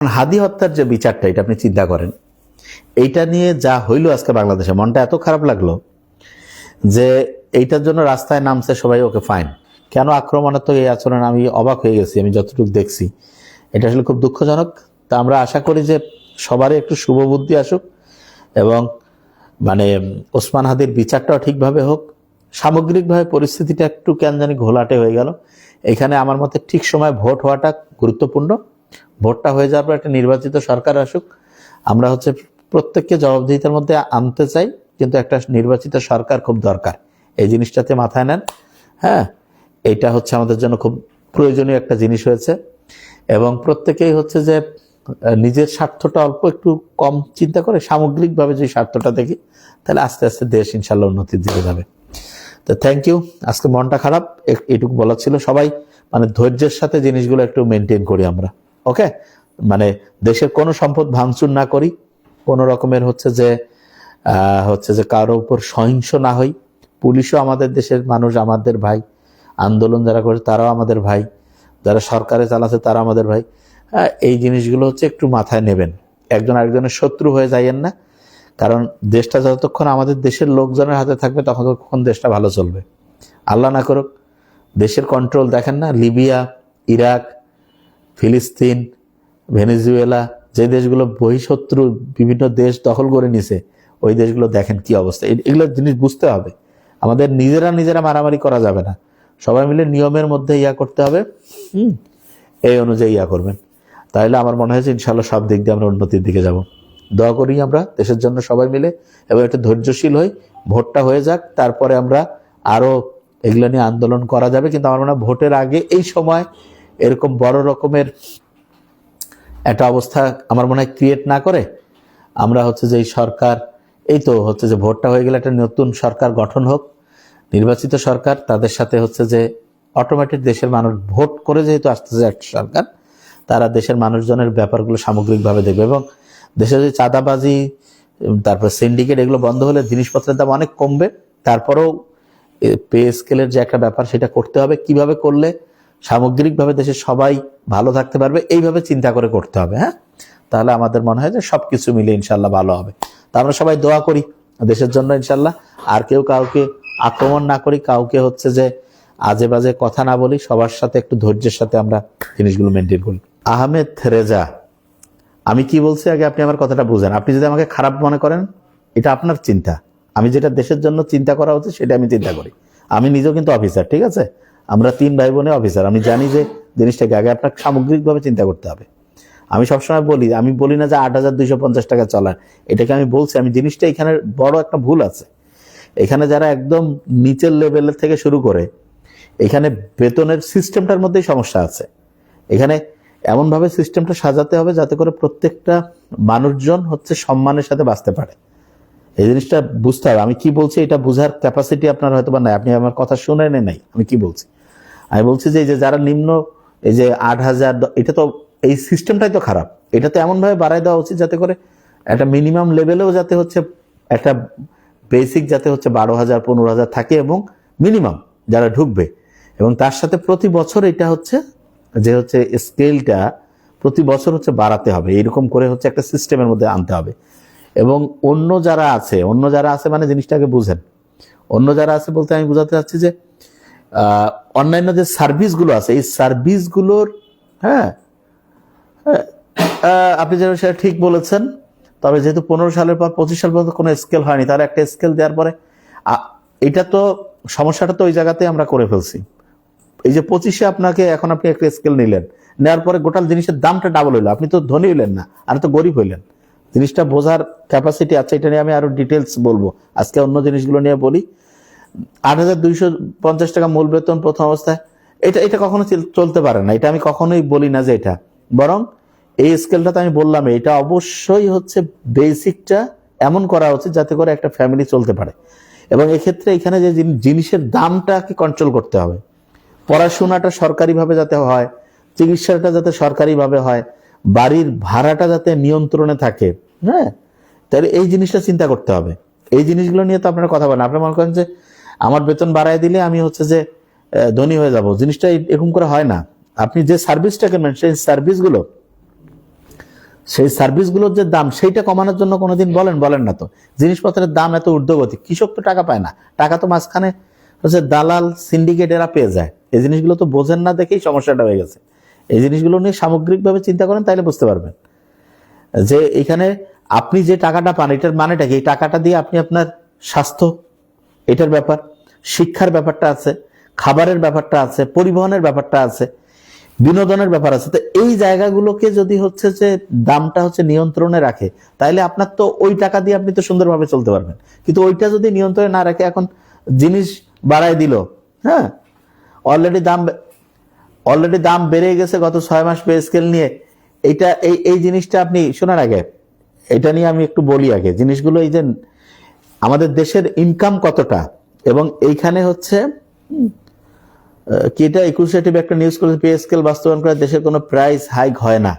হাদি হত্যার যে বিচারটা, এটা আপনি চিন্তা করেন, এইটা নিয়ে যা হইলো আজকে বাংলাদেশে, মনটা এত খারাপ লাগলো যে এইটার জন্য রাস্তায় নামছে সবাই, ওকে ফাইন। কেন আক্রমণাত্মক এই আচরণ, আমি অবাক হয়ে গেছি আমি যতটুকু দেখছি। এটা আসলে খুব দুঃখজনক। তা আমরা আশা করি যে সবারই একটু শুভ বুদ্ধি আসুক এবং মানে ওসমান হাদির বিচারটাও ঠিকভাবে হোক। সামগ্রিকভাবে পরিস্থিতিটা একটু কেন জানি ঘোলাটে হয়ে গেল। এখানে আমার মতে ঠিক সময় ভোট হওয়াটা গুরুত্বপূর্ণ। ভোটটা হয়ে যাওয়ার পর একটা নির্বাচিত সরকার আসুক। আমরা প্রত্যেককে জবাবদিহিতার মধ্যে আনতে চাই, কিন্তু একটা নির্বাচিত সরকার খুব দরকার। এই জিনিসটাতে মাথায় নেন। হ্যাঁ, এটা আমাদের জন্য খুব প্রয়োজনীয় একটা জিনিস হয়েছে। এবং প্রত্যেকেই যে নিজের স্বার্থটা অল্প একটু কম চিন্তা করে সামগ্রিকভাবে যে স্বার্থটা দেখি, তাহলে আস্তে আস্তে দেশ ইনশাল্লাহ উন্নতির দিকে যাবে। তো থ্যাংক ইউ। আজকে মনটা খারাপ, এটুকু বলার ছিল। সবাই ধৈর্যের সাথে জিনিসগুলো একটু মেনটেন করি আমরা। ওকে, দেশের কোনো সম্পদ ভাঙচুর না করি, কোনো রকমের যে কারো উপর সহিংস না হই। পুলিশও আমাদের দেশের মানুষ, আমাদের ভাই। আন্দোলন যারা করে তারাও আমাদের ভাই, যারা সরকারে চালাচ্ছে তারা আমাদের ভাই। এই জিনিসগুলো একটু মাথায় নেবেন। একজন আরেকজনের শত্রু হয়ে যাইয়েন না, কারণ দেশটা যতক্ষণ আমাদের দেশের লোকজনের হাতে থাকবে ততক্ষণ দেশটা ভালো চলবে। আল্লাহ না করুক দেশের কন্ট্রোল দেখেন না, লিবিয়া, ইরাক, ফিলিস্তিন, ভেনেজুয়েলা, যে দেশগুলো বহিঃশত্রু বিভিন্ন দেশ দখল করে নিছে, ওই দেশগুলো দেখেন কি অবস্থা। এগুলো জিনিস বুঝতে হবে। আমাদের নিজেরা মারামারি করা যাবে না, সবাই মিলে নিয়মের মধ্যে করতে হবে। এই অনুযায়ী করবেন, তাহলে আমার মনে হয়েছে ইনশাল্লাহ সব দিক দিয়ে আমরা উন্নতির দিকে যাব। দোয়া করি আমরা দেশের জন্য সবাই মিলে, এবং একটু ধৈর্যশীল হই। ভোটটা হয়ে যাক, তারপরে আমরা আরো এগুলো নিয়ে আন্দোলন করা যাবে। কিন্তু আমার মনে হয় ভোটের আগে এই সময় এরকম বড় রকমের একটা অবস্থা আমার মনে হয় ক্রিয়েট না করে আমরা যে এই সরকার, এই তো যে ভোটটা হয়ে গেলে একটা নতুন সরকার গঠন হোক, নির্বাচিত সরকার। তাদের সাথে যে অটোমেটিক দেশের মানুষ ভোট করে যেহেতু আসতেছে একটা সরকার, তারা দেশের মানুষজনের ব্যাপারগুলো সামগ্রিকভাবে দেখবে। এবং দেশে যে চাঁদাবাজি, তারপর সিন্ডিকেট, এগুলো বন্ধ হলে জিনিসপত্রের দাম অনেক কমবে। তারপরেও পে স্কেলের যে একটা ব্যাপার, সেটা করতে হবে। কিভাবে করলে সামগ্রিকভাবে দেশের সবাই ভালো থাকতে পারবে, এইভাবে চিন্তা করে করতে হবে। হ্যাঁ, তাহলে আমাদের মনে হয় যে সবকিছু মিলে ইনশাল্লাহ ভালো হবে। তা আমরা সবাই দোয়া করি দেশের জন্য ইনশাল্লাহ। আর কেউ কাউকে আক্রমণ না করি, কাউকে যে আজে বাজে কথা না বলি, সবার সাথে একটু ধৈর্যের সাথে আমরা জিনিসগুলো মেনটেন করি। আহমেদ রেজা, আমি কি বলছি আগে আপনি আমার কথাটা বুঝেন। আপনি যদি আমাকে খারাপ মনে করেন, এটা আপনার চিন্তা। আমি যেটা দেশের জন্য চিন্তা করা উচিত সেটা আমি চিন্তা করি। আমি নিজেও কিন্তু অফিসার, ঠিক আছে? আমরা 3 ভাই বোনে অফিসার। আমি জানি যে জিনিসটাকে আগে আপনার সামগ্রিকভাবে চিন্তা করতে হবে। আমি সবসময় বলি, আমি বলি না যে 8,250 টাকা চলার, এটাকে আমি বলছি। আমি জিনিসটা এখানে বড় একটা ভুল আছে। এখানে যারা একদম নিচের লেভেলের থেকে শুরু করে, এখানে বেতনের সিস্টেমটার মধ্যেই সমস্যা আছে। এখানে এমনভাবে সিস্টেমটা সাজাতে হবে যাতে করে প্রত্যেকটা মানুষজন সম্মানের সাথে বাঁচতে পারে। এই জিনিসটা বুঝতে হবে। আমি কি বলছি এটা বুঝার ক্যাপাসিটি আপনার হয়তো বা নাই, আপনি আমার কথা শুনে নাই আমি কি বলছি। আমি বলছি যে যারা নিম্ন, এই যে 8,000, এটা তো এই সিস্টেমটাই তো খারাপ। এটা তো এমনভাবে বাড়ায় দেওয়া উচিত যাতে করে একটা মিনিমাম লেভেলেও যাতে একটা বেসিক যাতে 12,000 15,000 থাকে, এবং মিনিমাম যারা ঢুকবে। এবং তার সাথে প্রতি বছর এটা যে স্কেলটা প্রতি বছর বাড়াতে হবে। এরকম করে একটা সিস্টেমের মধ্যে আনতে হবে। এবং অন্য যারা আছে মানে জিনিসটাকে বুঝেন। অন্য যারা আছে বলতে আমি বোঝাতে চাচ্ছি যে অন্যান্য যে সার্ভিসগুলো আছে, এই সার্ভিসগুলোর, হ্যাঁ, আপনি যেন সেটা ঠিক বলেছেন। তবে যেহেতু 15 সালের পর 25 সাল পর্যন্ত কোনো স্কেল হয়নি, তাহলে একটা স্কেল দেওয়ার পরে এটা তো সমস্যাটা তো ওই জায়গাতে আমরা করে ফেলছি। এই যে 25-এ এখন আপনি একটা স্কেল নিলেন, নেওয়ার পরে গোটাল জিনিসের দামটা ডাবল হইলো। আপনি তো ধনী হইলেন না, আর তো গরিব হইলেন। জিনিসটা বোঝার ক্যাপাসিটি আছে। এটা নিয়ে আমি আরো ডিটেলস বলবো আজকে, অন্য জিনিসগুলো নিয়ে বলি। 8,250 টাকা মূল বেতন প্রথম অবস্থায়, এটা কখনো চলতে পারে না। এটা আমি কখনোই বলি না যে এটা, বরং এই স্কেলটা তো আমি বললাম, এটা অবশ্যই বেসিকটা এমন করা উচিত যাতে করে একটা ফ্যামিলি চলতে পারে। এবং এক্ষেত্রে এখানে যে জিনিসের দামটাকে কন্ট্রোল করতে হবে। পড়াশোনাটা সরকারিভাবে যাতে হয়, চিকিৎসাটা যাতে সরকারিভাবে হয়, বাড়ির ভাড়াটা যাতে নিয়ন্ত্রণে থাকে। হ্যাঁ, তাহলে এই জিনিসটা চিন্তা করতে হবে। এই জিনিসগুলো নিয়ে তো আপনারা কথা বলেন। আপনারা মনে করেন যে আমার বেতন বাড়ায় দিলে আমি যে ধনী হয়ে যাব। জিনিসটা এরকম করে হয় না। আপনি যে সার্ভিসটাকে নেন, সেই সার্ভিসগুলো সেই সার্ভিসগুলোর যে দাম সেইটা কমানোর জন্য কোনোদিন বলেন না তো। জিনিসপত্রের দাম এত ঊর্ধ্বগতি, কৃষক তো টাকা পায় না, টাকা তো মাঝখানে হচ্ছে দালাল সিন্ডিকেট এরা পেয়ে যায়। এই জিনিসগুলো তো বোঝেন না দেখেই সমস্যাটা হয়ে গেছে। এই জিনিসগুলো নিয়ে সামগ্রিকভাবে চিন্তা করেন, তাইলে বুঝতে পারবেন যে এখানে আপনি যে টাকাটা পান এটার মানেটা কি। এই টাকাটা দিয়ে আপনি আপনার স্বাস্থ্য, এটার ব্যাপার, শিক্ষার ব্যাপারটা আছে, খাবারের ব্যাপারটা আছে, পরিবহনের ব্যাপারটা আছে, বিনোদনের ব্যাপার আছে। তো এই জায়গাগুলোকে যদি হচ্ছে যে দামটা হচ্ছে নিয়ন্ত্রণে রাখে, তাইলে আপনার তো ওই টাকা দিয়ে আপনি তো সুন্দরভাবে চলতে পারবেন। কিন্তু ওইটা যদি নিয়ন্ত্রণে না রাখে, এখন জিনিস বাড়ায় দিল, হ্যাঁ, অলরেডি দাম বেড়ে গেছে গত 6 মাস পে স্কেল নিয়ে। এইটা এই জিনিসটা আপনি শোনার আগে এটা নিয়ে আমি একটু বলি আগে জিনিসগুলো। এই যে আমাদের দেশের ইনকাম কতটা, এবং এইখানে হচ্ছে কি, এটা 21 একটা নিউজ করে, পে স্কেল বাস্তবায়ন করে দেশের কোনো প্রাইস হাইক হয় না।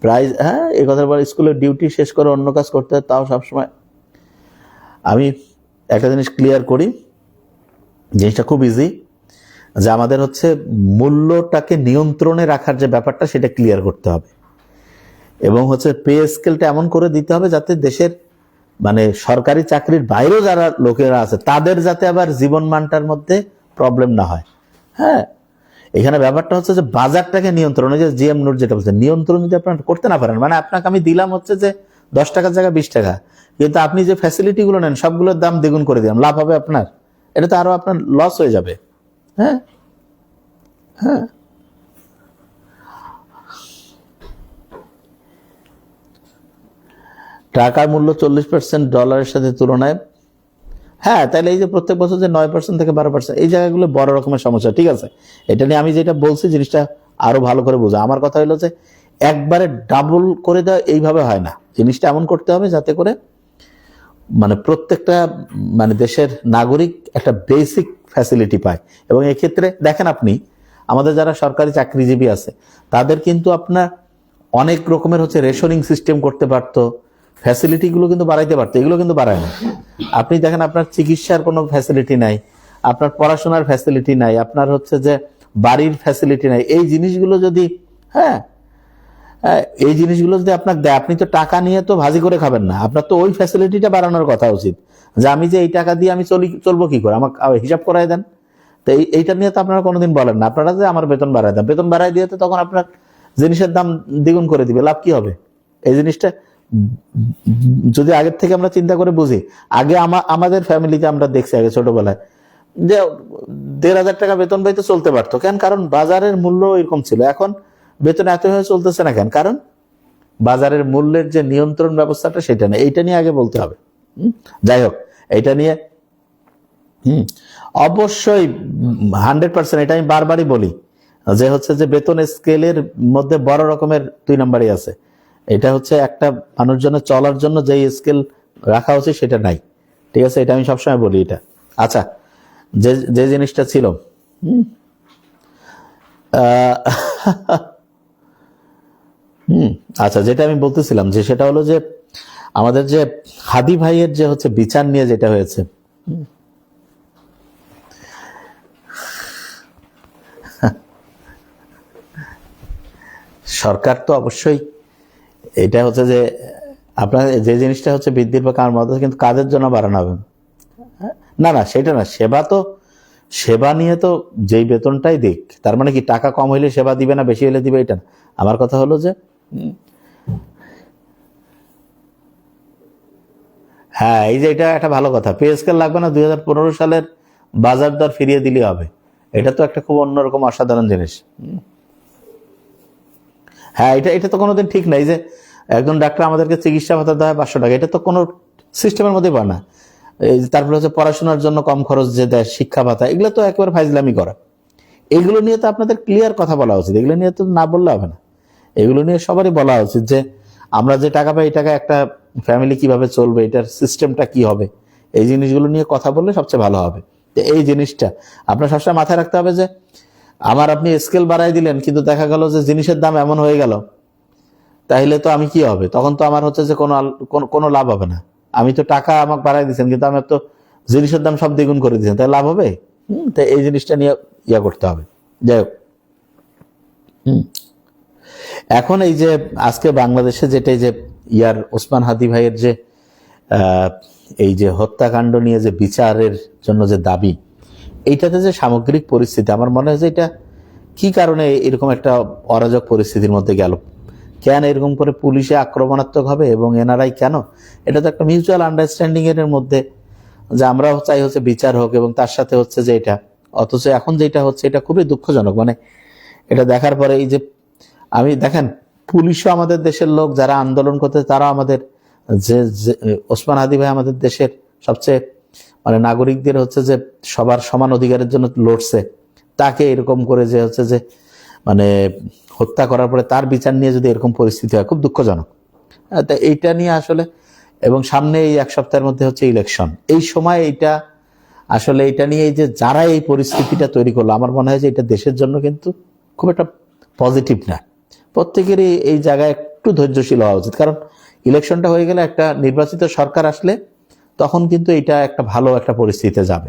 প্রাইস, হ্যাঁ, এই কথার পর স্কুলের ডিউটি শেষ করে অন্য কাজ করতে হয়, তাও সবসময়। আমি একটা জিনিস ক্লিয়ার করি, জিনিসটা খুব ইজি, যে আমাদের হচ্ছে মূল্যটাকে নিয়ন্ত্রণে রাখার যে ব্যাপারটা সেটা ক্লিয়ার করতে হবে, এবং হচ্ছে পে স্কেলটা এমন করে দিতে হবে যাতে দেশের মানে সরকারি চাকরির বাইরেও যারা লোকেরা আছে তাদের যাতে আবার জীবনমানটার মধ্যে প্রবলেম না হয়। হ্যাঁ, এখানে ব্যাপারটা হচ্ছে যে বাজারটাকে নিয়ন্ত্রণ, যে জিএম নোট যেটা বলছে, নিয়ন্ত্রণ যদি আপনার করতে না পারেন, মানে আপনাকে আমি দিলাম হচ্ছে যে 10 টাকার জায়গায় 20 টাকা, কিন্তু আপনি যে ফ্যাসিলিটি গুলো নেন সবগুলোর দাম দ্বিগুণ করে দিলাম, লাভ হবে আপনার? এটা তো আরো আপনার লস হয়ে যাবে। হ্যাঁ হ্যাঁ, টাকার মূল্য 40% ডলারের সাথে তুলনায়, হ্যাঁ, তাহলে এই যে প্রত্যেক বছর যে 9% থেকে 12%, এই জায়গাগুলো বড় রকমের সমস্যা। ঠিক আছে, এটা নিয়ে আমি যেটা বলছি জিনিসটা আরো ভালো করে বোঝা। আমার কথা হলো যে একবারে ডাবল করে দেওয়া এইভাবে হয় না, জিনিসটা এমন করতে হবে যাতে করে মানে প্রত্যেকটা মানে দেশের নাগরিক একটা বেসিক ফ্যাসিলিটি পায়। এবং এক্ষেত্রে দেখেন আপনি আমাদের যারা সরকারি চাকরিজীবী আছে তাদের কিন্তু আপনার অনেক রকমের হচ্ছে রেশনিং সিস্টেম করতে পারতো, ফ্যাসিলিটিগুলো কিন্তু বাড়াইতে পারতো, এগুলো কিন্তু বাড়ায় না। আপনি দেখেন আপনার চিকিৎসার কোনো ফ্যাসিলিটি নাই, আপনার পড়াশোনার ফ্যাসিলিটি নাই, আপনার হচ্ছে যে বাড়ির ফ্যাসিলিটি নাই। এই জিনিসগুলো যদি, হ্যাঁ, এই জিনিসগুলো যদি আপনাকে দেয়, আপনি তো টাকা নিয়ে তো ভাজি করে খাবেন না, আপনার তো ওই ফ্যাসিলিটিটা বাড়ানোর কথা উচিত, যে আমি যে এই টাকা দিয়ে আমি চলবো কি করে, আমাকে হিসাব করাই দেন। তো এইটা নিয়ে তো আপনারা কোনোদিন বলেন না, আপনারা যে আমার বেতন বাড়াই দেন, বেতন বাড়াই দিয়ে তো তখন আপনার জিনিসের দাম দ্বিগুণ করে দিবে, লাভ কি হবে? এই জিনিসটা যদি আগের থেকে আমরা চিন্তা করে বুঝি, আগে আমাদের ফ্যামিলিতে আমরা দেখছি আগে ছোটবেলায় যে 1,500 টাকা বেতন পাইতে চলতে পারতো, কেন? কারণ বাজারের মূল্য এরকম ছিল। এখন বেতন এত হয়ে চলতেছে না কেন? কারণ বাজারের মূল্যের যে নিয়ন্ত্রণ ব্যবস্থাটা সেটা নেই। এইটা নিয়ে আগে বলতে হবে। যাই হোক, এইটা নিয়ে অবশ্যই 100%, এটা আমি বারবারই বলি যে হচ্ছে যে বেতন স্কেলের মধ্যে বড় রকমের 2 নাম্বারই আছে। এটা হচ্ছে একটা মানুষজনের চলার জন্য যে স্কেল রাখা উচিত সেটা নাই। ঠিক আছে, এটা আমি সবসময় বলি। এটা আচ্ছা, যে জিনিসটা ছিল আচ্ছা, যেটা আমি বলতেছিলাম যে সেটা হলো যে আমাদের যে হাদি ভাইয়ের যে হচ্ছে বিচার নিয়ে যেটা হয়েছে, সরকার তো অবশ্যই এটা হচ্ছে যে আপনার যে জিনিসটা হচ্ছে বৃদ্ধির বা কার মধ্যে, কিন্তু কাজের জন্য বাড়ানো হবে না, না সেটা না। সেবা নিয়ে তো যেই বেতনটাই দিক, তার মানে কি টাকা কম হইলে সেবা দিবে না, বেশি হলে দিবে, এটা না। আমার কথা হলো যে হ্যাঁ, এই যে এটা একটা ভালো কথা, পে স্কেল লাগবে না, 2015 সালের বাজার দর ফিরিয়ে দিলে হবে। এটা তো একটা খুব অন্যরকম অসাধারণ জিনিস। হ্যাঁ, এটা তো কোনোদিন ঠিক নাই যে একজন ডাক্তার আমাদেরকে চিকিৎসা ভাতা দেয় 500 টাকা, এটা তো কোনো সিস্টেমের মধ্যে পায় না। তারপরে হচ্ছে পড়াশোনার জন্য কম খরচ যে দেয়, শিক্ষা ভাতা, এগুলো তো একেবারে ফাইজলামি করা। এগুলো নিয়ে তো আপনাদের ক্লিয়ার কথা বলা উচিত, এগুলো নিয়ে তো না বললে হবে না। এগুলো নিয়ে সবারই বলা উচিত যে আমরা যে টাকা পাই, এই টাকা একটা ফ্যামিলি কিভাবে চলবে, এটার সিস্টেমটা কি হবে, এই জিনিসগুলো নিয়ে কথা বললে সবচেয়ে ভালো হবে। এই জিনিসটা আপনার সবসময় মাথায় রাখতে হবে যে আপনি স্কেল বাড়াই দিলেন, কিন্তু দেখা গেল যে জিনিসের দাম এমন হয়ে গেল, তাহলে তো আমি কি হবে? তখন তো আমার হচ্ছে যে কোনো লাভ হবে না। আমি তো টাকা আমাকে বাড়াই দিচ্ছেন, কিন্তু আমার তো জিনিসের দাম সব দ্বিগুণ করে দিচ্ছেন, তাই লাভ হবে? তো এই জিনিসটা নিয়ে করতে হবে। যাই হোক, এখন এই যে আজকে বাংলাদেশে যেটা এই যে ওসমান হাদি ভাইয়ের যে এই যে হত্যাকাণ্ড নিয়ে যে বিচারের জন্য যে দাবি, এইটাতে যে সামগ্রিক পরিস্থিতি, আমার মনে হয় যে এটা কি কারণে এরকম একটা অরাজক পরিস্থিতির মধ্যে গেল, কেন এরকম করে পুলিশে আক্রমণাত্মক হবে এবং এনারাই কেন, এটা তো একটা মিউচুয়াল আন্ডারস্ট্যান্ডিং এর মধ্যে, যে আমরাও চাই হচ্ছে বিচার হোক এবং তার সাথে হচ্ছে যে এটা, অথচ এখন যেটা হচ্ছে এটা খুবই দুঃখজনক। মানে এটা দেখার পরে এই যে আমি দেখেন, পুলিশও আমাদের দেশের লোক, যারা আন্দোলন করতে তারা আমাদের, যে ওসমান হাদি ভাই আমাদের দেশের সবচেয়ে মানে নাগরিকদের হচ্ছে যে সবার সমান অধিকারের জন্য লড়ছে, তাকে এরকম করে যে হচ্ছে যে মানে হত্যা করার পরে তার বিচার নিয়ে যদি এরকম পরিস্থিতি হয়, খুব দুঃখজনক। তা এইটা নিয়ে আসলে, এবং সামনে এই এক সপ্তাহের মধ্যে হচ্ছে ইলেকশন, এই সময় এইটা আসলে এটা নিয়ে এই যে যারা এই পরিস্থিতিটা তৈরি করলো, আমার মনে হয় যে এটা দেশের জন্য কিন্তু খুব একটা পজিটিভ না। প্রত্যেকেরই এই জায়গায় একটু ধৈর্যশীল হওয়া উচিত, কারণ ইলেকশনটা হয়ে গেলে একটা নির্বাচিত সরকার আসলে তখন কিন্তু এটা একটা ভালো একটা পরিস্থিতিতে যাবে।